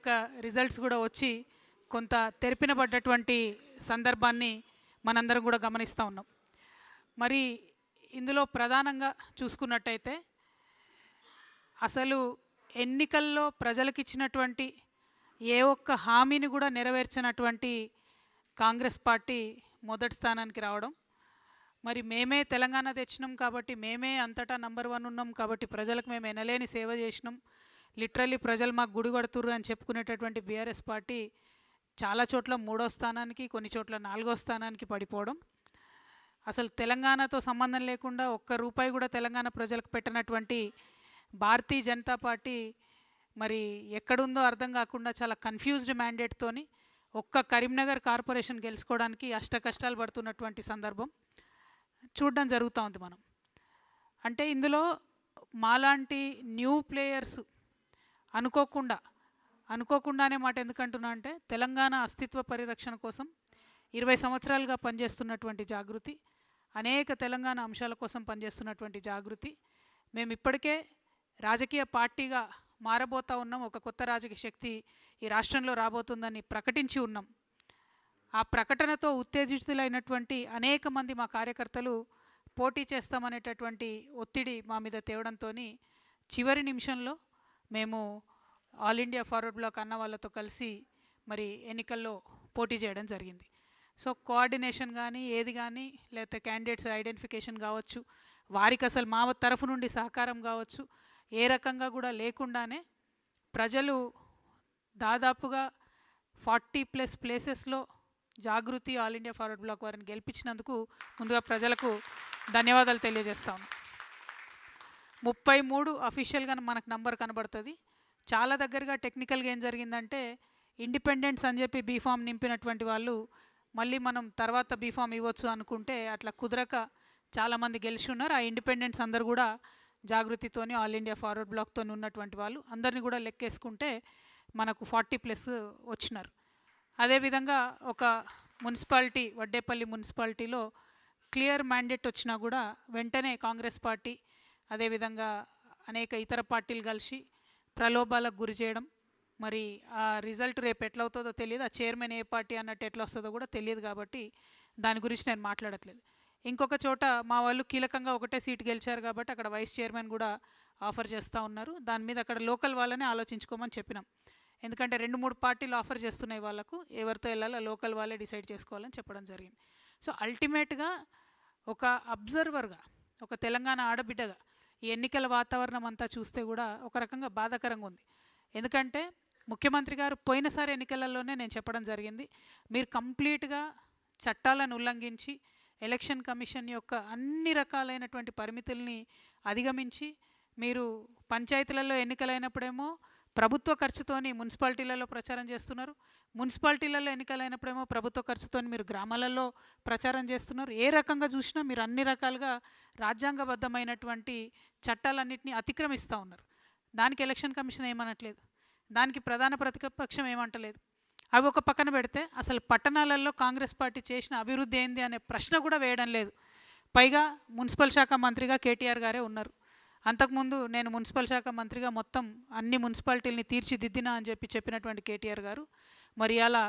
యొక్క రిజల్ట్స్ కూడా వచ్చి కొంత తెరపినబడ్డటువంటి సందర్భాన్ని మనందరం కూడా గమనిస్తూ ఉన్నాం. మరి ఇందులో ప్రధానంగా చూసుకున్నట్టయితే అసలు ఎన్నికల్లో ప్రజలకు ఇచ్చినటువంటి ఏ ఒక్క హామీని కూడా నెరవేర్చినటువంటి కాంగ్రెస్ పార్టీ మొదటి స్థానానికి రావడం, మరి మేమే తెలంగాణ తెచ్చినాం కాబట్టి మేమే అంతటా నంబర్ 1 ఉన్నాం కాబట్టి ప్రజలకు మేము ఎనలేని సేవ చేసినాం, లిటరల్లీ ప్రజలు మాకు గుడి కొడుతుర్రు అని చెప్పుకునేటటువంటి బీఆర్ఎస్ పార్టీ చాలా చోట్ల 3వ స్థానానికి, కొన్ని చోట్ల 4వ స్థానానికి పడిపోవడం, అసలు తెలంగాణతో సంబంధం లేకుండా ఒక్క రూపాయి కూడా తెలంగాణ ప్రజలకు పెట్టినటువంటి భారతీయ జనతా పార్టీ మరి ఎక్కడుందో అర్థం కాకుండా చాలా కన్ఫ్యూజ్డ్ మ్యాండేట్తోని ఒక్క కరీంనగర్ కార్పొరేషన్ గెలుచుకోవడానికి అష్టకష్టాలు పడుతున్నటువంటి సందర్భం చూడడం జరుగుతూ ఉంది మనం. అంటే ఇందులో మాలాంటి న్యూ ప్లేయర్స్ అనుకోకుండానే మాట ఎందుకంటున్నా అంటే తెలంగాణ అస్తిత్వ పరిరక్షణ కోసం 20 సంవత్సరాలుగా పనిచేస్తున్నటువంటి జాగృతి, అనేక తెలంగాణ అంశాల కోసం పనిచేస్తున్నటువంటి జాగృతి, మేము ఇప్పటికే రాజకీయ పార్టీగా మారబోతూ ఉన్నాం, ఒక కొత్త రాజకీయ శక్తి ఈ రాష్ట్రంలో రాబోతుందని ప్రకటించి ఉన్నాం. ఆ ప్రకటనతో ఉత్తేజితులైనటువంటి అనేక మంది మా కార్యకర్తలు పోటీ చేస్తామనేటటువంటి ఒత్తిడి మా మీద తేవడంతో చివరి నిమిషంలో మేము ఆల్ ఇండియా ఫార్వర్డ్ బ్లాక్ అన్న వాళ్ళతో కలిసి మరి ఎన్నికల్లో పోటీ చేయడం జరిగింది. సో కోఆర్డినేషన్ కానీ ఏది కానీ లేకపోతే క్యాండిడేట్స్ ఐడెంటిఫికేషన్ కావచ్చు, వారికి అసలు మా తరఫు నుండి సహకారం కావచ్చు, ఏ రకంగా కూడా లేకుండానే ప్రజలు దాదాపుగా 40+ ప్లేసెస్లో జాగృతి ఆల్ ఇండియా ఫార్వర్డ్ బ్లాక్ వారిని గెలిపించినందుకు ముందుగా ప్రజలకు ధన్యవాదాలు తెలియజేస్తాను. 33 అఫీషియల్గా మనకు నంబర్ కనబడుతుంది. చాలా దగ్గరగా టెక్నికల్గా ఏం జరిగిందంటే ఇండిపెండెంట్స్ అని చెప్పి బీఫామ్ నింపినటువంటి వాళ్ళు మళ్ళీ మనం తర్వాత బీఫామ్ ఇవ్వచ్చు అనుకుంటే అట్లా కుదరక చాలామంది గెలిచి ఉన్నారు. ఆ ఇండిపెండెంట్స్ అందరు కూడా జాగృతితోని ఆల్ ఇండియా ఫార్వర్డ్ బ్లాక్తో ఉన్నటువంటి వాళ్ళు అందరినీ కూడా లెక్కేసుకుంటే మనకు 40+ వచ్చినారు. అదేవిధంగా ఒక మున్సిపాలిటీ వడ్డేపల్లి మున్సిపాలిటీలో క్లియర్ మ్యాండేట్ వచ్చినా కూడా వెంటనే కాంగ్రెస్ పార్టీ అదేవిధంగా అనేక ఇతర పార్టీలు కలిసి ప్రలోభాలకు గురి చేయడం, మరి ఆ రిజల్ట్ రేపు ఎట్లా అవుతుందో తెలియదు, ఆ చైర్మన్ ఏ పార్టీ అన్నట్టు ఎట్లా వస్తుందో కూడా తెలియదు కాబట్టి దాని గురించి నేను మాట్లాడట్లేదు. ఇంకొక చోట మా వాళ్ళు కీలకంగా ఒకటే సీటు గెలిచారు కాబట్టి అక్కడ వైస్ చైర్మన్ కూడా ఆఫర్ చేస్తూ ఉన్నారు. దాని మీద అక్కడ లోకల్ వాళ్ళనే ఆలోచించుకోమని చెప్పినాం. ఎందుకంటే 2-3 పార్టీలు ఆఫర్ చేస్తున్నాయి, వాళ్ళకు ఎవరితో వెళ్ళాలో లోకల్ వాళ్ళే డిసైడ్ చేసుకోవాలని చెప్పడం జరిగింది. సో అల్టిమేట్గా ఒక అబ్జర్వర్గా, ఒక తెలంగాణ ఆడబిడ్డగా ఈ ఎన్నికల వాతావరణం అంతా చూస్తే కూడా ఒక రకంగా బాధాకరంగా ఉంది. ఎందుకంటే ముఖ్యమంత్రి గారు పోయినసారి ఎన్నికలలోనే నేను చెప్పడం జరిగింది, మీరు కంప్లీట్గా చట్టాలను ఉల్లంఘించి ఎలక్షన్ కమిషన్ యొక్క అన్ని రకాలైనటువంటి పరిమితుల్ని అధిగమించి మీరు పంచాయతీలలో ఎన్నికలైనప్పుడేమో ప్రభుత్వ ఖర్చుతోని మున్సిపాలిటీలలో ప్రచారం చేస్తున్నారు, మున్సిపాలిటీలలో ఎన్నికలైనప్పుడేమో ప్రభుత్వ ఖర్చుతోని మీరు గ్రామాలలో ప్రచారం చేస్తున్నారు. ఏ రకంగా చూసినా మీరు అన్ని రకాలుగా రాజ్యాంగబద్ధమైనటువంటి చట్టాలన్నింటినీ అతిక్రమిస్తూ ఉన్నారు. దానికి ఎలక్షన్ కమిషన్ ఏమనట్లేదు, దానికి ప్రధాన ప్రతిపక్షం ఏమంటలేదు. అవి ఒక పక్కన పెడితే అసలు పట్టణాలలో కాంగ్రెస్ పార్టీ చేసిన అభివృద్ధి ఏంది అనే ప్రశ్న కూడా వేయడం లేదు. పైగా మున్సిపల్ శాఖ మంత్రిగా కేటీఆర్ గారే ఉన్నారు. అంతకుముందు నేను మున్సిపల్ శాఖ మంత్రిగా మొత్తం అన్ని మున్సిపాలిటీలని తీర్చిదిద్దినా అని చెప్పినటువంటి కేటీఆర్ గారు మరి అలా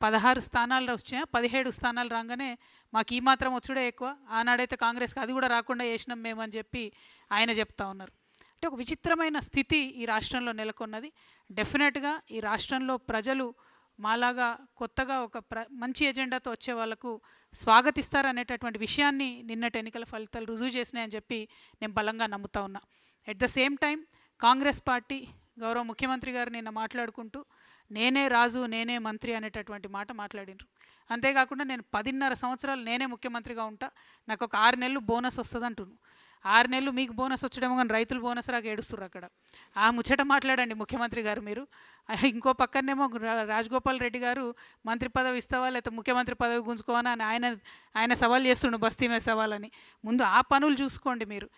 16 స్థానాలు వచ్చినా 17 స్థానాలు రాగానే మాకు ఈ మాత్రం వచ్చుడే ఎక్కువ, ఆనాడైతే కాంగ్రెస్కి అది కూడా రాకుండా చేసినాం మేము అని చెప్పి ఆయన చెప్తా ఉన్నారు. అంటే ఒక విచిత్రమైన స్థితి ఈ రాష్ట్రంలో నెలకొన్నది. డెఫినెట్గా ఈ రాష్ట్రంలో ప్రజలు మాలాగా కొత్తగా ఒక మంచి ఎజెండాతో వచ్చే వాళ్ళకు స్వాగతిస్తారనేటటువంటి విషయాన్ని నిన్నటి ఎన్నికల ఫలితాలు రుజువు చేసినాయని చెప్పి నేను బలంగా నమ్ముతా ఉన్నా. At the same time Congress party గౌరవ ముఖ్యమంత్రి గారు నిన్న మాట్లాడుకుంటూ నేనే రాజు నేనే మంత్రి అనేటటువంటి మాట మాట్లాడినారు. అంతేకాకుండా నేను 10.5 సంవత్సరాలు నేనే ముఖ్యమంత్రిగా ఉంటా, నాకు ఒక 6 నెలలు బోనస్ వస్తుంది అంటున్నాను. 6 నెలలు మీకు బోనస్ వచ్చడమో కానీ రైతులు బోనస్ రాక ఏడుస్తున్నారు అక్కడ. ఆ ముచ్చట మాట్లాడండి ముఖ్యమంత్రి గారు మీరు. ఇంకో పక్కనేమో రాజగోపాల్ రెడ్డి గారు మంత్రి పదవి ఇస్తావా లేకపోతే ముఖ్యమంత్రి పదవి గుంజుకోవా అని ఆయన సవాల్ చేస్తుండు, బస్తీ మీద సవాలని. ముందు ఆ పనులు చూసుకోండి మీరు.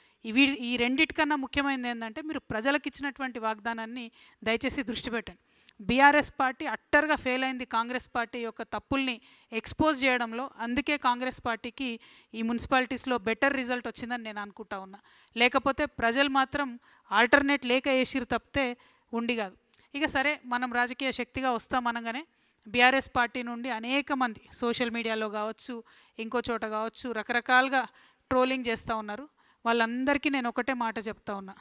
ఈ రెండిటికన్నా ముఖ్యమైనది ఏంటంటే మీరు ప్రజలకు ఇచ్చినటువంటి వాగ్దానాన్ని దయచేసి దృష్టి పెట్టండి. బీఆర్ఎస్ పార్టీ అట్టర్గా ఫెయిల్ అయింది కాంగ్రెస్ పార్టీ యొక్క తప్పుల్ని ఎక్స్పోజ్ చేయడంలో. అందుకే కాంగ్రెస్ పార్టీకి ఈ మున్సిపాలిటీస్లో బెటర్ రిజల్ట్ వచ్చిందని నేను అనుకుంటా ఉన్నా. లేకపోతే ప్రజలు మాత్రం ఆల్టర్నేట్ లేక వేసిరు తప్పితే ఉండి కాదు. ఇక సరే మనం రాజకీయ శక్తిగా వస్తామనగానే బీఆర్ఎస్ పార్టీ నుండి అనేక మంది సోషల్ మీడియాలో కావచ్చు, ఇంకో చోట కావచ్చు, రకరకాలుగా ట్రోలింగ్ చేస్తూ ఉన్నారు. వాళ్ళందరికీ నేను ఒకటే మాట చెప్తా ఉన్నా,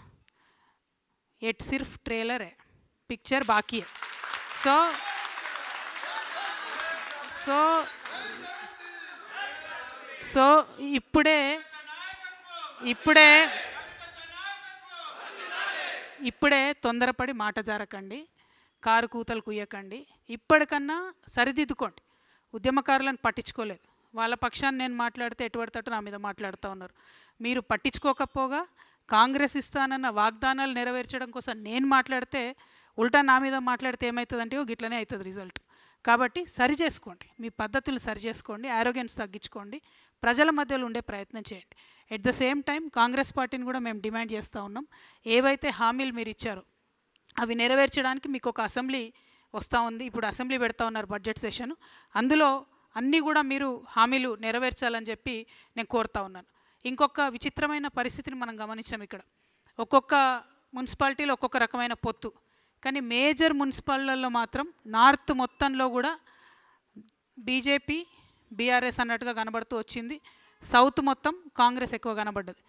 ఎట్ సిర్ఫ్ ట్రైలర్ है, पिक्चर बाकी है. సో సో సో ఇప్పుడే ఇప్పుడే ఇప్పుడే తొందరపడి మాట జారకండి, కారు కూతలు కుయ్యకండి. ఇప్పటికన్నా సరిదిద్దుకోండి. ఉద్యమకారులను పట్టించుకోలేదు. వాళ్ళ పక్షాన్ని నేను మాట్లాడితే ఎటువంటి తట్టు నా మీద మాట్లాడుతూ ఉన్నారు. మీరు పట్టించుకోకపోగా కాంగ్రెస్ ఇస్తానన్న వాగ్దానాలు నెరవేర్చడం కోసం నేను మాట్లాడితే ఉల్టా నా మీద మాట్లాడితే ఏమవుతుందంటే గిట్లనే అవుతుంది రిజల్ట్. కాబట్టి సరి చేసుకోండి, మీ పద్ధతులు సరి చేసుకోండి, ఆరోగ్యన్స్ తగ్గించుకోండి, ప్రజల మధ్యలో ఉండే ప్రయత్నం చేయండి. At the same time Congress పార్టీని కూడా మేము డిమాండ్ చేస్తూ ఉన్నాం, ఏవైతే హామీలు మీరు ఇచ్చారో అవి నెరవేర్చడానికి మీకు ఒక అసెంబ్లీ వస్తూ ఉంది. ఇప్పుడు అసెంబ్లీ పెడతా ఉన్నారు బడ్జెట్ సెషన్, అందులో అన్నీ కూడా మీరు హామీలు నెరవేర్చాలని చెప్పి నేను కోరుతా ఉన్నాను. ఇంకొక విచిత్రమైన పరిస్థితిని మనం గమనించాం. ఇక్కడ ఒక్కొక్క మున్సిపాలిటీలో ఒక్కొక్క రకమైన పొత్తు, కానీ మేజర్ మున్సిపాలిటీల్లో మాత్రం నార్త్ మొత్తంలో కూడా బీజేపీ బీఆర్ఎస్ అన్నట్టుగా కనబడుతూ వచ్చింది. సౌత్ మొత్తం కాంగ్రెస్ ఎక్కువ కనబడ్డది.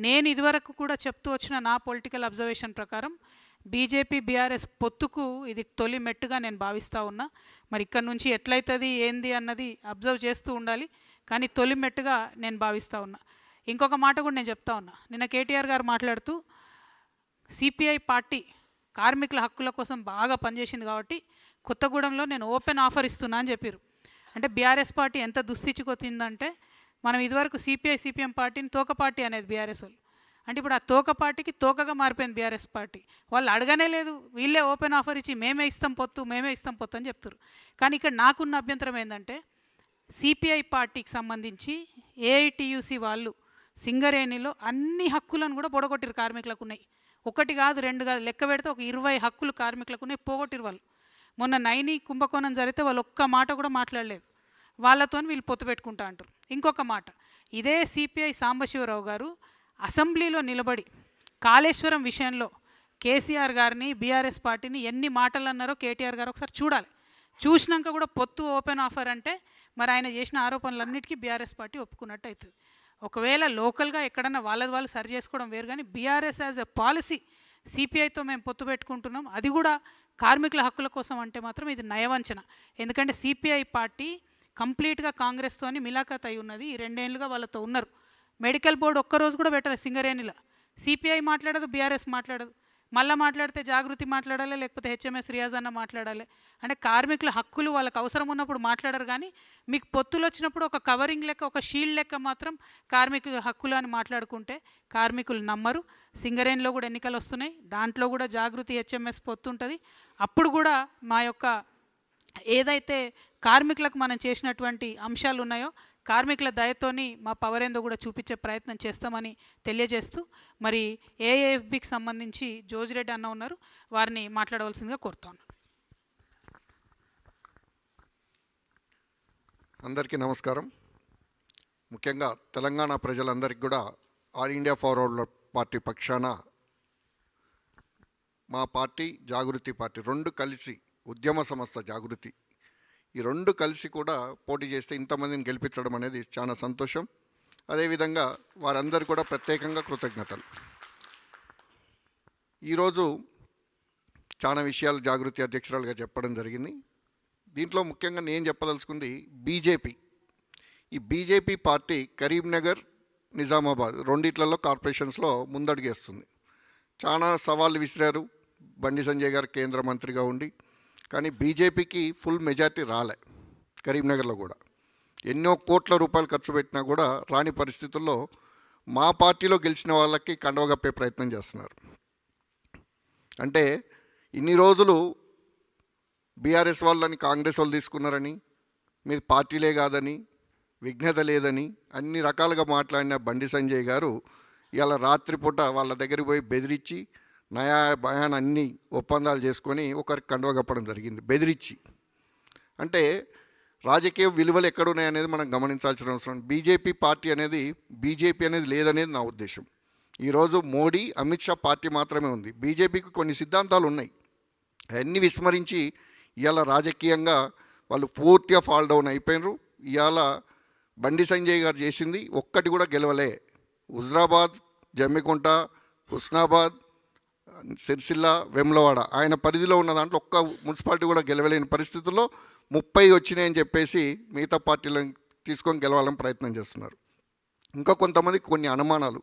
నేను ఇదివరకు కూడా చెప్తూ వచ్చిన నా పొలిటికల్ అబ్జర్వేషన్ ప్రకారం బీజేపీ బీఆర్ఎస్ పొత్తుకు ఇది తొలి మెట్టుగా నేను భావిస్తూ ఉన్నా. మరి ఇక్కడ నుంచి ఎట్లయితుంది ఏంది అన్నది అబ్జర్వ్ చేస్తూ ఉండాలి, కానీ తొలి మెట్టుగా నేను భావిస్తూ ఉన్నా. ఇంకొక మాట కూడా నేను చెప్తా ఉన్నా, నిన్న కేటీఆర్ గారు మాట్లాడుతూ సిపిఐ పార్టీ కార్మికుల హక్కుల కోసం బాగా పనిచేసింది కాబట్టి కొత్తగూడెంలో నేను ఓపెన్ ఆఫర్ ఇస్తున్నా అని చెప్పారు. అంటే బీఆర్ఎస్ పార్టీ ఎంత దుస్థితికొచ్చిందంటే, మనం ఇదివరకు సిపిఐ సిపిఎం పార్టీని తోక పార్టీ అనేది బీఆర్ఎస్ వాళ్ళు, అంటే ఇప్పుడు ఆ తోక పార్టీకి తోకగా మారిపోయింది బీఆర్ఎస్ పార్టీ. వాళ్ళు అడగనే లేదు, వీళ్ళే ఓపెన్ ఆఫర్ ఇచ్చి మేమే ఇస్తాం పొత్తు అని చెప్తారు. కానీ ఇక్కడ నాకున్న అభ్యంతరం ఏంటంటే, సిపిఐ పార్టీకి సంబంధించి ఏఐటియుసి వాళ్ళు సింగరేణిలో అన్ని హక్కులను కూడా పొడగొట్టిరు. కార్మికులకు ఉన్నాయి, ఒకటి కాదు రెండు కాదు, లెక్క పెడితే ఒక 20 హక్కులు కార్మికులకు ఉన్నాయి, పోగొట్టిరు వాళ్ళు. మొన్న నైని కుంభకోణం జరిగితే వాళ్ళు ఒక్క మాట కూడా మాట్లాడలేదు, వాళ్ళతో వీళ్ళు పొత్తు పెట్టుకుంటా అంటారు. ఇంకొక మాట, ఇదే సిపిఐ సాంబశివరావు గారు అసెంబ్లీలో నిలబడి కాళేశ్వరం విషయంలో కేసీఆర్ గారిని బీఆర్ఎస్ పార్టీని ఎన్ని మాటలు అన్నారో కేటీఆర్ గారు ఒకసారి చూడాలి. చూసినాక కూడా పొత్తు ఓపెన్ ఆఫర్ అంటే మరి ఆయన చేసిన ఆరోపణలన్నిటికీ బీఆర్ఎస్ పార్టీ ఒప్పుకున్నట్టు అవుతుంది. ఒకవేళ లోకల్గా ఎక్కడన్నా వాళ్ళది వాళ్ళు సరి చేసుకోవడం వేరు, కానీ బీఆర్ఎస్ యాజ్ ఎ పాలసీ సిపిఐతో మేము పొత్తు పెట్టుకుంటున్నాం, అది కూడా కార్మికుల హక్కుల కోసం అంటే మాత్రం ఇది నయవంచన. ఎందుకంటే సిపిఐ పార్టీ కంప్లీట్గా కాంగ్రెస్తోని మిలాఖత్ అయి ఉన్నది. ఈ 2 ఏళ్ళుగా వాళ్ళతో ఉన్నారు. మెడికల్ బోర్డు ఒక్కరోజు కూడా పెట్టలేదు సింగరేణిలో. సిపిఐ మాట్లాడదు, బీఆర్ఎస్ మాట్లాడదు. మళ్ళీ మాట్లాడితే జాగృతి మాట్లాడాలి, లేకపోతే హెచ్ఎంఎస్ రియాజ్ అన్న మాట్లాడాలి. అంటే కార్మికుల హక్కులు వాళ్ళకి అవసరం ఉన్నప్పుడు మాట్లాడరు, కానీ మీకు పొత్తులు వచ్చినప్పుడు ఒక కవరింగ్ లెక్క, ఒక షీల్డ్ లెక్క మాత్రం కార్మికుల హక్కులు అని మాట్లాడుకుంటే కార్మికులు నమ్మరు. సింగరేణిలో కూడా ఎన్నికలు వస్తున్నాయి, దాంట్లో కూడా జాగృతి హెచ్ఎంఎస్ పొత్తు ఉంటుంది. అప్పుడు కూడా మా యొక్క ఏదైతే కార్మికులకు మనం చేసినటువంటి అంశాలు ఉన్నాయో కార్మికుల దయతోని మా పవర్ ఏందో కూడా చూపించే ప్రయత్నం చేస్తామని తెలియజేస్తూ, మరి ఏఏఎఫ్బికి సంబంధించి జోజిరెడ్డి అన్న ఉన్నారు, వారిని మాట్లాడవలసిందిగా కోరుతా ఉన్నాను. అందరికీ నమస్కారం. ముఖ్యంగా తెలంగాణ ప్రజలందరికీ కూడా ఆల్ ఇండియా ఫార్వర్డ్ పార్టీ పక్షాన మా పార్టీ జాగృతి పార్టీ 2 కలిసి, ఉద్యమ సంస్థ జాగృతి, ఈ 2 కలిసి కూడా పోటీ చేస్తే ఇంతమందిని గెలిపించడం అనేది చాలా సంతోషం. అదేవిధంగా వారందరూ కూడా ప్రత్యేకంగా కృతజ్ఞతలు. ఈరోజు చాలా విషయాలు జాగృతి అధ్యక్షురాలుగా చెప్పడం జరిగింది. దీంట్లో ముఖ్యంగా నేను చెప్పదలుచుకుంది బీజేపీ. ఈ బీజేపీ పార్టీ కరీంనగర్, నిజామాబాద్ రెండిట్లలో కార్పొరేషన్స్లో ముందడుగేస్తుంది. చాలా సవాళ్ళు విసిరారు బండి సంజయ్ గారు కేంద్ర మంత్రిగా ఉండి, కానీ బీజేపీకి ఫుల్ మెజార్టీ రాలే. కరీంనగర్లో కూడా ఎన్నో కోట్ల రూపాయలు ఖర్చు పెట్టినా కూడా రాని పరిస్థితుల్లో మా పార్టీలో గెలిచిన వాళ్ళకి కండవగప్పే ప్రయత్నం చేస్తున్నారు. అంటే ఇన్ని రోజులు బీఆర్ఎస్ వాళ్ళని కాంగ్రెస్ వాళ్ళు తీసుకున్నారని, మీరు పార్టీలే కాదని, విఘ్నత లేదని అన్ని రకాలుగా మాట్లాడిన బండి సంజయ్ గారు ఇవాళ రాత్రిపూట వాళ్ళ దగ్గరికి పోయి బెదిరించి నయా భయాన్ అన్ని ఒప్పందాలు చేసుకొని ఒకరికి కండువ కప్పడం జరిగింది బెదిరించి. అంటే రాజకీయ విలువలు ఎక్కడున్నాయనేది మనం గమనించాల్సిన అవసరం. బీజేపీ అనేది లేదనేది నా ఉద్దేశం. ఈరోజు మోడీ, అమిత్ షా పార్టీ మాత్రమే ఉంది. బీజేపీకి కొన్ని సిద్ధాంతాలు ఉన్నాయి, అవన్నీ విస్మరించి ఇవాళ రాజకీయంగా వాళ్ళు పూర్తిగా ఫాల్ డౌన్ అయిపోయినారు. ఇవాళ బండి సంజయ్ గారు చేసింది ఒక్కటి కూడా గెలవలే. హుజరాబాద్, జమ్మికుంట, హుస్నాబాద్, సిరిసిల్ల, వెమ్లవాడ ఆయన పరిధిలో ఉన్న దాంట్లో ఒక్క మున్సిపాలిటీ కూడా గెలవలేని పరిస్థితుల్లో 30 వచ్చినాయని చెప్పేసి మిగతా పార్టీలను తీసుకొని గెలవాలని ప్రయత్నం చేస్తున్నారు. ఇంకా కొంతమంది కొన్ని అనుమానాలు.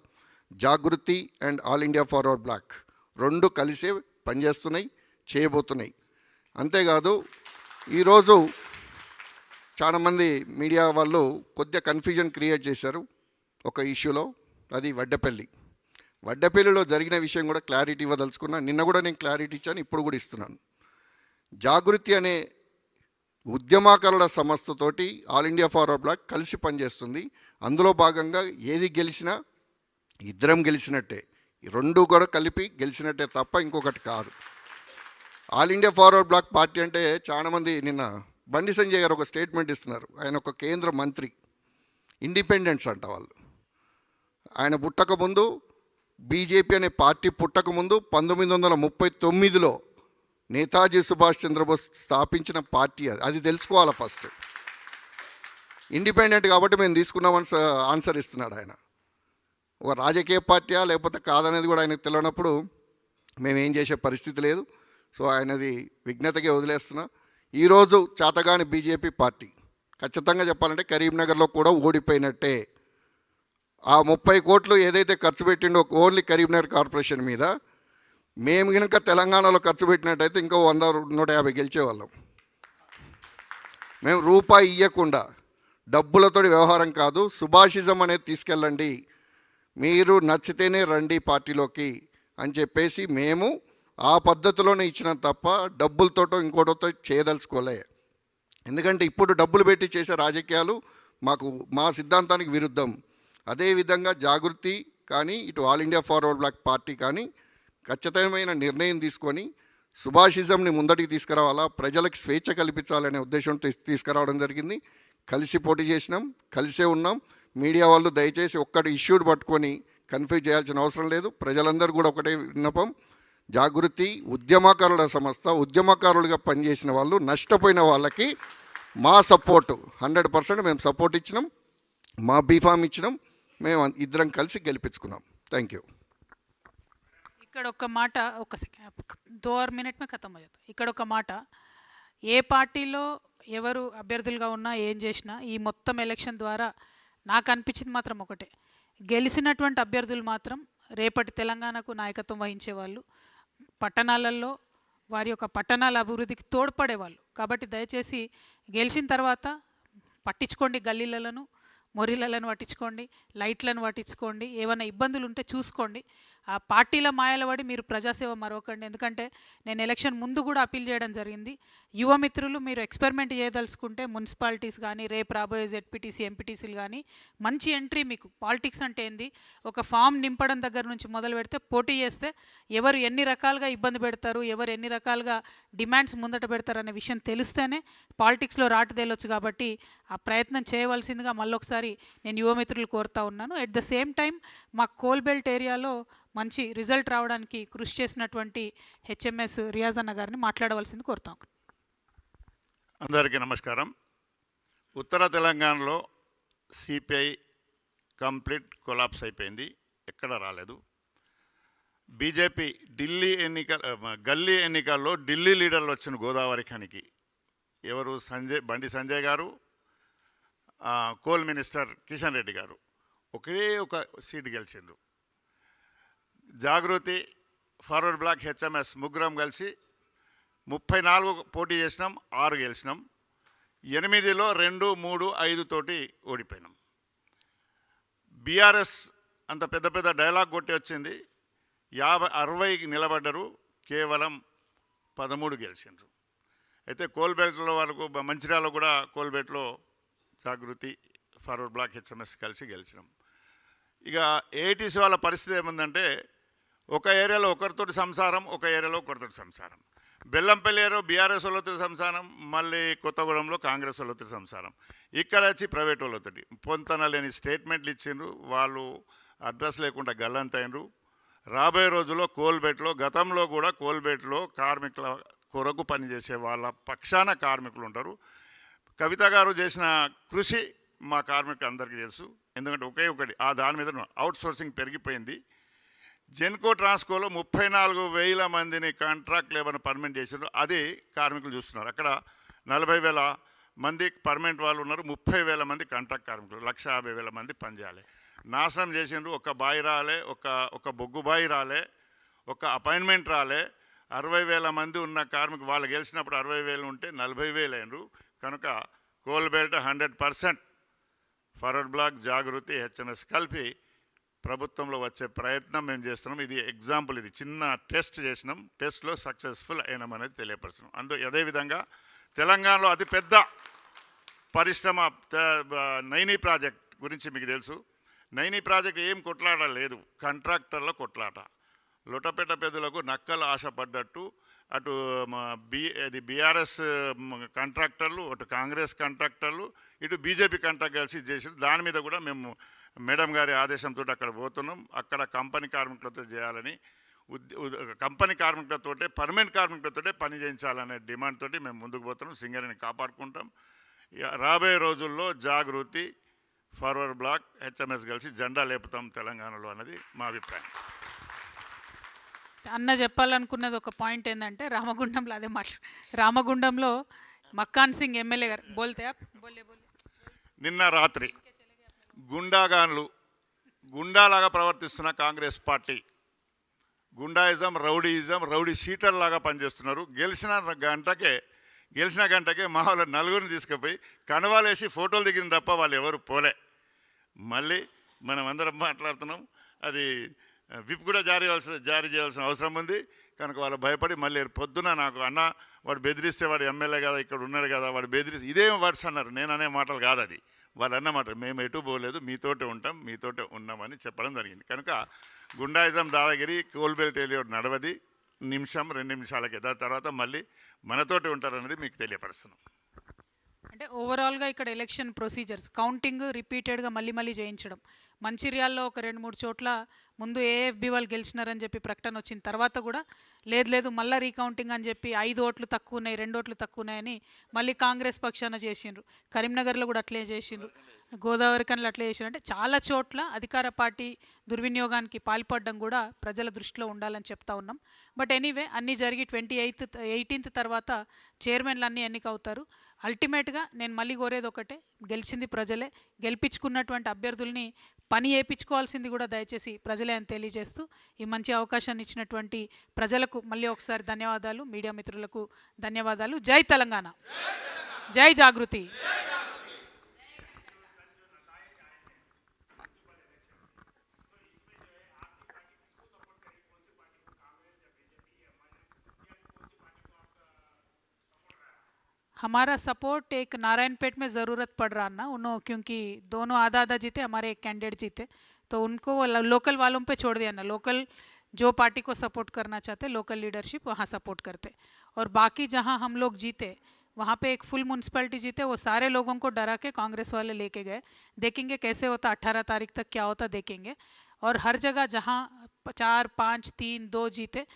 Jagruthi and all India forward bloc రెండు కలిసే పనిచేస్తున్నాయి, చేయబోతున్నాయి. అంతేకాదు ఈరోజు చాలామంది మీడియా వాళ్ళు కొద్దిగా కన్ఫ్యూజన్ క్రియేట్ చేశారు ఒక ఇష్యూలో. అది వడ్డపల్లిలో జరిగిన విషయం కూడా క్లారిటీ ఇవ్వదలుచుకున్నా. నిన్న కూడా నేను క్లారిటీ ఇచ్చాను, ఇప్పుడు కూడా ఇస్తున్నాను. జాగృతి అనే ఉద్యమకారుల సంస్థతోటి ఆల్ ఇండియా ఫార్వర్డ్ బ్లాక్ కలిసి పనిచేస్తుంది. అందులో భాగంగా ఏది గెలిచినా ఇద్దరం గెలిచినట్టే, ఈ రెండు కూడా కలిపి గెలిచినట్టే తప్ప ఇంకొకటి కాదు. All India forward Bloc party అంటే చాలామంది నిన్న బండి సంజయ్ గారు ఒక స్టేట్మెంట్ ఇస్తున్నారు. ఆయన ఒక కేంద్ర మంత్రి, ఇండిపెండెంట్స్ అంట వాళ్ళు. ఆయన పుట్టకముందు, బీజేపీ అనే పార్టీ పుట్టకముందు 1939లో నేతాజీ సుభాష్ చంద్రబోస్ స్థాపించిన పార్టీ అది తెలుసుకోవాలి ఫస్ట్. ఇండిపెండెంట్ కాబట్టి మేము తీసుకున్నామని ఆన్సర్ ఇస్తున్నాడు ఆయన. ఒక రాజకీయ పార్టీయా లేకపోతే కాదనేది కూడా ఆయనకు తెలియనప్పుడు మేమేం చేసే పరిస్థితి లేదు. సో ఆయనది విఘ్నతగా వదిలేస్తున్నా. ఈరోజు చేతగాని బీజేపీ పార్టీ ఖచ్చితంగా చెప్పాలంటే కరీంనగర్లో కూడా ఓడిపోయినట్టే. ఆ 30 కోట్లు ఏదైతే ఖర్చు పెట్టిండో ఓన్లీ కరీంనగర్ కార్పొరేషన్ మీద, మేము కనుక తెలంగాణలో ఖర్చు పెట్టినట్టయితే ఇంకో 100-150 గెలిచేవాళ్ళం. మేము రూపాయి ఇవ్వకుండా, డబ్బులతో వ్యవహారం కాదు, సుభాషిజం అనేది తీసుకెళ్ళండి, మీరు నచ్చితేనే రండి పార్టీలోకి అని చెప్పేసి మేము ఆ పద్ధతిలోనే ఇచ్చినాం తప్ప డబ్బులతోటో ఇంకోటితో చేయదలుచుకోలే. ఎందుకంటే ఇప్పుడు డబ్బులు పెట్టి చేసే రాజకీయాలు మా సిద్ధాంతానికి విరుద్ధం. అదేవిధంగా జాగృతి కానీ ఇటు all India forward Bloc party కానీ ఖచ్చితమైన నిర్ణయం తీసుకొని సుభాషిజంని ముందటికి తీసుకురావాలా, ప్రజలకు స్వేచ్ఛ కల్పించాలనే ఉద్దేశంతో తీసుకురావడం జరిగింది. కలిసి పోటీ చేసినాం, కలిసే ఉన్నాం. మీడియా వాళ్ళు దయచేసి ఒక్కటి ఇష్యూడ్ పట్టుకొని కన్ఫ్యూజ్ చేయాల్సిన అవసరం లేదు. ప్రజలందరూ కూడా ఒకటే విన్నపం, జాగృతి ఉద్యమకారుల సంస్థ, ఉద్యమకారులుగా పనిచేసిన వాళ్ళు, నష్టపోయిన వాళ్ళకి మా సపోర్టు 100% మేము సపోర్ట్ ఇచ్చినాం, మా బీఫామ్ ఇచ్చినాం, మేము ఇద్దరం కలిసి గెలిపించుకున్నాం. Thank you. ఇక్కడ ఒక మాట, ఒక సెకండ్, 2 మినిట్ మే ఖతం అవుతుంది. ఇక్కడ ఒక మాట, ఏ పార్టీలో ఎవరు అభ్యర్థులుగా ఉన్నా ఏం చేసినా ఈ మొత్తం ఎలక్షన్ ద్వారా నాకు అనిపించింది మాత్రం ఒకటే, గెలిచినటువంటి అభ్యర్థులు మాత్రం రేపటి తెలంగాణకు నాయకత్వం వహించేవాళ్ళు, పట్టణాలలో వారి యొక్క పట్టణాల అభివృద్ధికి తోడ్పడేవాళ్ళు. కాబట్టి దయచేసి గెలిచిన తర్వాత పట్టించుకోండి, గల్లీలను మొరిలను పట్టించుకోండి, లైట్లను పట్టించుకోండి, ఏమైనా ఇబ్బందులు ఉంటే చూసుకోండి. ఆ పార్టీల మాయల పడి మీరు ప్రజాసేవ మరొకండి. ఎందుకంటే నేను ఎలక్షన్ ముందు కూడా అప్పీల్ చేయడం జరిగింది, యువమిత్రులు మీరు ఎక్స్పెరిమెంట్ చేయదలుచుకుంటే మున్సిపాలిటీస్ కానీ రేపు రాబోయే జెడ్పీటీసీ ఎంపీటీసీలు కానీ మంచి ఎంట్రీ. మీకు పాలిటిక్స్ అంటే ఏంది, ఒక ఫామ్ నింపడం దగ్గర నుంచి మొదలు పెడితే పోటీ చేస్తే ఎవరు ఎన్ని రకాలుగా ఇబ్బంది పెడతారు, ఎవరు ఎన్ని రకాలుగా డిమాండ్స్ ముందట పెడతారు అనే విషయం తెలిస్తేనే పాలిటిక్స్లో రాటు తేలొచ్చు. కాబట్టి ఆ ప్రయత్నం చేయవలసిందిగా మళ్ళొకసారి నేను యువమిత్రులు కోరుతా ఉన్నాను. ఎట్ ద సేమ్ టైం మా కోల్బెల్ట్ ఏరియాలో మంచి రిజల్ట్ రావడానికి కృషి చేసినటువంటి హెచ్ఎంఎస్ రియాజ్ అన్న గారిని మాట్లాడవలసింది కోరుతాం. అందరికీ నమస్కారం. ఉత్తర తెలంగాణలో సిపిఐ కంప్లీట్ కొలాప్స్ అయిపోయింది, ఎక్కడ రాలేదు. బీజేపీ గల్లీ ఎన్నికల్లో ఢిల్లీ లీడర్లు వచ్చిన గోదావరి ఖనికి ఎవరు, బండి సంజయ్ గారు, కోల్ మినిస్టర్ కిషన్ రెడ్డి గారు ఒకే ఒక సీటు గెలిచిండ్రు. జాగృతి, ఫార్వర్డ్ బ్లాక్, హెచ్ఎంఎస్ ముగ్గురం కలిసి 34 పోటీ చేసినాం, 6 గెలిచినాం. 8లో 2, 3, 5 తోటి ఓడిపోయినాం. బీఆర్ఎస్ అంత పెద్ద పెద్ద డైలాగ్ కొట్టి వచ్చింది, 50-60 నిలబడ్డరు, కేవలం 13 గెలిచిండ్రు. అయితే కోల్బెల్ట్లో వరకు మంచిర్యాలలో కూడా కోల్బెట్లో జాగృతి, ఫార్వర్డ్ బ్లాక్, హెచ్ఎంఎస్ కలిసి గెలిచినాం. ఇక ఏఐటీసీ వాళ్ళ పరిస్థితి ఏముందంటే ఒక ఏరియాలో ఒకరితోటి సంసారం, ఒక ఏరియాలో ఒకరితోటి సంసారం. బెల్లంపల్లి ఏరియా బీఆర్ఎస్ వాళ్ళతో సంసారం, మళ్ళీ కొత్తగూడెంలో కాంగ్రెస్ వాళ్ళతో సంసారం. ఇక్కడ వచ్చి ప్రైవేట్ వాళ్ళతోటి పొంతన లేని స్టేట్మెంట్లు ఇచ్చిండ్రు, వాళ్ళు అడ్రస్ లేకుండా గల్లంతైనరు. రాబోయే రోజుల్లో కోల్బెట్లో, గతంలో కూడా కోల్బెట్లో కార్మికుల కొరకు పనిచేసే వాళ్ళ పక్షాన కార్మికులు ఉంటారు. కవిత గారు చేసిన కృషి మా కార్మికులు అందరికీ తెలుసు. ఎందుకంటే ఒకే ఒకటి దాని మీద అవుట్ సోర్సింగ్ పెరిగిపోయింది. జెన్కో ట్రాన్స్కోలో 34,000 మందిని కాంట్రాక్ట్ లేబర్ని పర్మనెంట్ చేశారు. అది కార్మికులు చూస్తున్నారు. అక్కడ 40,000 మంది పర్మనెంట్ వాళ్ళు ఉన్నారు, 30,000 మంది కాంట్రాక్ట్ కార్మికులు, 150,000 మంది పనిచేయాలి. నాశనం చేసిండ్రు. ఒక బాయి రాలే, ఒక బొగ్గు బాయి రాలే, ఒక అపాయింట్మెంట్ రాలే. 60,000 మంది ఉన్న కార్మికులు వాళ్ళు గెలిచినప్పుడు 60,000 ఉంటే 40,000 అయినరు. కనుక కోల్ బెల్ట్ 100% ఫార్వర్డ్ బ్లాక్, జాగృతి, హెచ్ఎంఎస్ కలిపి ప్రభుత్వంలో వచ్చే ప్రయత్నం మేము చేస్తున్నాం. ఇది ఎగ్జాంపుల్, ఇది చిన్న టెస్ట్ చేసినాం. టెస్ట్లో సక్సెస్ఫుల్ అయినామనేది తెలియపరుస్తున్నాం. అదేవిధంగా తెలంగాణలో అతిపెద్ద పరిశ్రమ నైనీ ప్రాజెక్ట్ గురించి మీకు తెలుసు. నైనీ ప్రాజెక్ట్ ఏం కొట్లాట లేదు, కాంట్రాక్టర్ల కొట్లాట. లొటపెట పెద్దలకు నక్కలు ఆశపడ్డట్టు అటు బీఆర్ఎస్ కాంట్రాక్టర్లు, అటు కాంగ్రెస్ కాంట్రాక్టర్లు, ఇటు బీజేపీ కాంట్రాక్ట్ కలిసి చేసి దాని మీద కూడా మేము మేడం గారి ఆదేశంతో అక్కడ పోతున్నాం. అక్కడ కంపెనీ కార్మికులతో చేయాలని, కంపెనీ కార్మికులతో, పర్మనెంట్ కార్మికులతో పని చేయించాలనే డిమాండ్ తోటి మేము ముందుకు పోతున్నాం. సింగరేణిని కాపాడుకుంటాం. రాబోయే రోజుల్లో జాగృతి, ఫార్వర్డ్ బ్లాక్, హెచ్ఎంఎస్ కలిసి జెండా లేపుతాం తెలంగాణలో అన్నది మా అభిప్రాయం. అన్న చెప్పాలనుకున్నది ఒక పాయింట్ ఏంటంటే రామగుండంలో అదే రామగుండంలో మక్కాన్ సింగ్ ఎమ్మెల్యే గారు బోల్తే నిన్న రాత్రి గుండాలాగా ప్రవర్తిస్తున్న Congress party goondaism, rowdy sheeter లాగా పనిచేస్తున్నారు. గెలిచిన గంటకే మా వాళ్ళ నలుగురిని తీసుకుపోయి కనవాలేసి ఫోటోలు దిగిన తప్ప వాళ్ళు ఎవరు పోలే. మళ్ళీ మనం అందరం మాట్లాడుతున్నాం. అది విప్ కూడా జారీ చేయాల్సిన అవసరం ఉంది. కనుక వాళ్ళు భయపడి మళ్ళీ పొద్దున నాకు అన్న వాడు బెదిరిస్తే, వాడు ఎమ్మెల్యే కదా, ఇక్కడ ఉన్నాడు కదా, వాడు బెదిరిస్తే, ఇదేం వర్డ్స్ అన్నారు. నేను అనే మాటలు కాదు అది, వాళ్ళు అన్న మాట. మేము ఎటు పోలేదు, మీతోటే ఉంటాం, మీతోటే ఉన్నామని చెప్పడం జరిగింది. కనుక గుండాయిజం, దాదాగిరి, కోల్బెల్ట్ ఏలియోడ్ నడవది. 1-2 నిమిషాలకే, దాని తర్వాత మళ్ళీ మనతోటి ఉంటారనేది మీకు తెలియపరుస్తున్నాం. అంటే ఓవరాల్గా ఇక్కడ ఎలక్షన్ ప్రొసీజర్స్ కౌంటింగ్ రిపీటెడ్గా మళ్ళీ చేయించడం. మంచిర్యాల్లో ఒక 2-3 చోట్ల ముందు ఏఎఫ్బి వాళ్ళు గెలిచినారని చెప్పి ప్రకటన వచ్చిన తర్వాత కూడా లేదు మళ్ళీ రీకౌంటింగ్ అని చెప్పి 5 ఓట్లు తక్కువ ఉన్నాయి, 2 ఓట్లు తక్కువ ఉన్నాయని మళ్ళీ కాంగ్రెస్ పక్షాన చేసిండ్రు. కరీంనగర్లో కూడా అట్లే చేసిండ్రు, గోదావరికన్లు అట్లే చేసిండ్రు. అంటే చాలా చోట్ల అధికార పార్టీ దుర్వినియోగానికి పాల్పడడం కూడా ప్రజల దృష్టిలో ఉండాలని చెప్తా ఉన్నాం. బట్ ఎనీవే అన్నీ జరిగి 18th తర్వాత చైర్మన్లు అన్నీ ఎన్నికవుతారు. అల్టిమేట్గా నేను మళ్ళీ కోరేది ఒకటే, గెలిచింది ప్రజలే, గెలిపించుకున్నటువంటి అభ్యర్థుల్ని పని వేయించుకోవాల్సింది కూడా దయచేసి ప్రజలే అని తెలియజేస్తూ ఈ మంచి అవకాశాన్ని ఇచ్చినటువంటి ప్రజలకు మళ్ళీ ఒకసారి ధన్యవాదాలు, మీడియా మిత్రులకు ధన్యవాదాలు. జై తెలంగాణ, జై జాగృతి. हमारा सपोर्ट एक नारायणपेट में ज़रूरत पड़ रहा ना उन्होंने, क्योंकि दोनों आधा जीते, हमारे एक कैंडिडेट जीते, तो उनको लोकल वालों पे छोड़ दिया ना. लोकल जो पार्टी को सपोर्ट करना चाहते, लोकल लीडरशिप वहाँ सपोर्ट करते. और बाकी जहाँ हम लोग जीते वहाँ पे एक फुल म्यूनसिपैलिटी जीते, वो सारे लोगों को डरा के कांग्रेस वाले लेके गए. देखेंगे कैसे होता, 18 तारीख तक क्या होता देखेंगे. और हर जगह जहाँ 4, 5, 3, 2 जीते,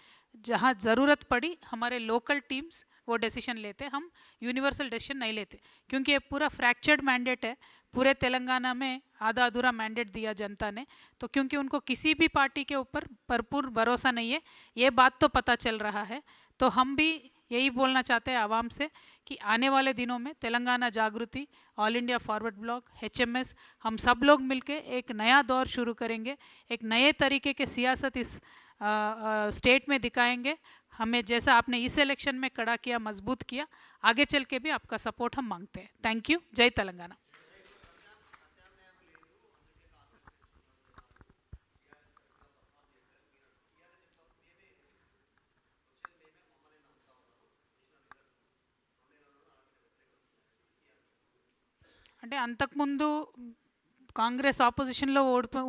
जहाँ ज़रूरत पड़ी हमारे लोकल टीम्स वो डिसीजन लेते, हम यूनिवर्सल डिसीजन नहीं लेते. क्योंकि ये पूरा फ्रैक्चर्ड मैंडेट है, पूरे तेलंगाना में आधा अधूरा मैंडेट दिया जनता ने. तो क्योंकि उनको किसी भी पार्टी के ऊपर भरपूर भरोसा नहीं है, ये बात तो पता चल रहा है. तो हम भी यही बोलना चाहते हैं आवाम से कि आने वाले दिनों में तेलंगाना जागृति, all India forward block, HMS, हम सब लोग मिलके एक नया दौर शुरू करेंगे. एक नए तरीके के सियासत इस स्टेट में दिखाएंगे. हमें जैसा आपने इस इलेक्शन में कड़ा किया, मजबूत किया, आगे चल के भी आपका सपोर्ट हम मांगते हैं. Thank you. जय तेलंगाना. అంటే అంతకుముందు కాంగ్రెస్ ఆపోజిషన్లో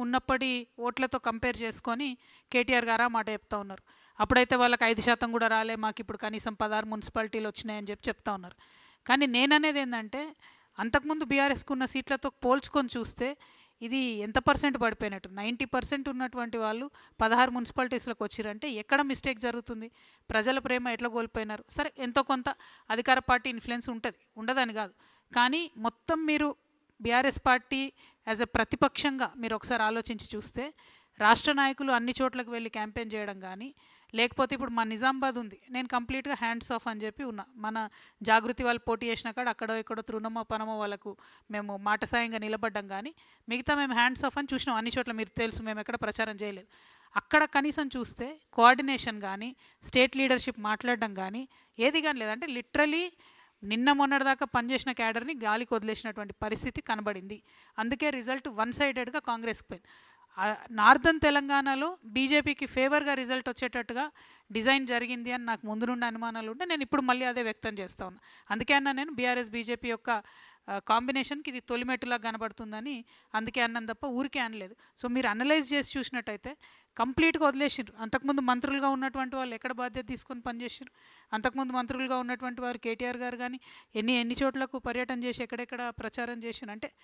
ఉన్నప్పటి ఓట్లతో కంపేర్ చేసుకొని కేటీఆర్ గారు ఆ మాట చెప్తా ఉన్నారు. అప్పుడైతే వాళ్ళకి 5% కూడా రాలే, మాకు ఇప్పుడు కనీసం 16 మున్సిపాలిటీలు వచ్చినాయని చెప్తా ఉన్నారు. కానీ నేననేది ఏంటంటే అంతకుముందు బీఆర్ఎస్కు ఉన్న సీట్లతో పోల్చుకొని చూస్తే ఇది ఎంత పర్సెంట్ పడిపోయినట్టు 90% ఉన్నటువంటి వాళ్ళు 16 మున్సిపాలిటీస్లోకి వచ్చిరంటే ఎక్కడ మిస్టేక్ జరుగుతుంది? ప్రజల ప్రేమ ఎట్లా కోల్పోయినారు? సరే ఎంతో కొంత అధికార పార్టీ ఇన్ఫ్లుయెన్స్ ఉంటుంది, ఉండదని కాదు. కానీ మొత్తం మీరు బీఆర్ఎస్ పార్టీ యాజ్ ఎ ప్రతిపక్షంగా మీరు ఒకసారి ఆలోచించి చూస్తే రాష్ట్ర నాయకులు అన్ని చోట్లకు వెళ్ళి క్యాంపెయిన్ చేయడం కానీ, లేకపోతే ఇప్పుడు మా నిజామాబాద్ ఉంది, నేను కంప్లీట్గా హ్యాండ్స్ ఆఫ్ అని చెప్పి ఉన్నా. మన జాగృతి వాళ్ళు పోటీ చేసిన కాడ అక్కడో ఇక్కడో తృణమో పనమో వాళ్ళకు మేము మాట సాయంగా నిలబడ్డం కానీ, మిగతా మేము హ్యాండ్స్ ఆఫ్ అని చూసినాం అన్ని చోట్ల. మీరు తెలుసు, మేము ఎక్కడ ప్రచారం చేయలేదు. అక్కడ కనీసం చూస్తే కోఆర్డినేషన్ కానీ, స్టేట్ లీడర్షిప్ మాట్లాడడం కానీ ఏది కానీ లేదంటే లిటరలీ నిన్న మొన్నటిదాకా పనిచేసిన క్యాడర్ని గాలికి వదిలేసినటువంటి పరిస్థితి కనబడింది. అందుకే రిజల్ట్ వన్ సైడెడ్గా కాంగ్రెస్కి పోయింది. నార్దర్న్ తెలంగాణలో బీజేపీకి ఫేవర్గా రిజల్ట్ వచ్చేటట్టుగా డిజైన్ జరిగింది అని నాకు ముందు నుండి అనుమానాలు ఉంటే నేను ఇప్పుడు మళ్ళీ అదే వ్యక్తం చేస్తా ఉన్నా. అందుకే అన్నా నేను బీఆర్ఎస్ బీజేపీ యొక్క కాంబినేషన్కి ఇది తొలిమెట్టులా కనబడుతుందని అందుకే అన్నాను తప్ప ఊరికే అనలేదు. సో మీరు అనలైజ్ చేసి చూసినట్టయితే కంప్లీట్గా వదిలేసిండ్రు. అంతకుముందు మంత్రులుగా ఉన్నటువంటి వాళ్ళు ఎక్కడ బాధ్యత తీసుకొని పనిచేసారు? అంతకుముందు మంత్రులుగా ఉన్నటువంటి వారు కేటీఆర్ గారు కానీ ఎన్ని చోట్లకు పర్యటన చేసి ఎక్కడెక్కడ ప్రచారం చేసిన అంటే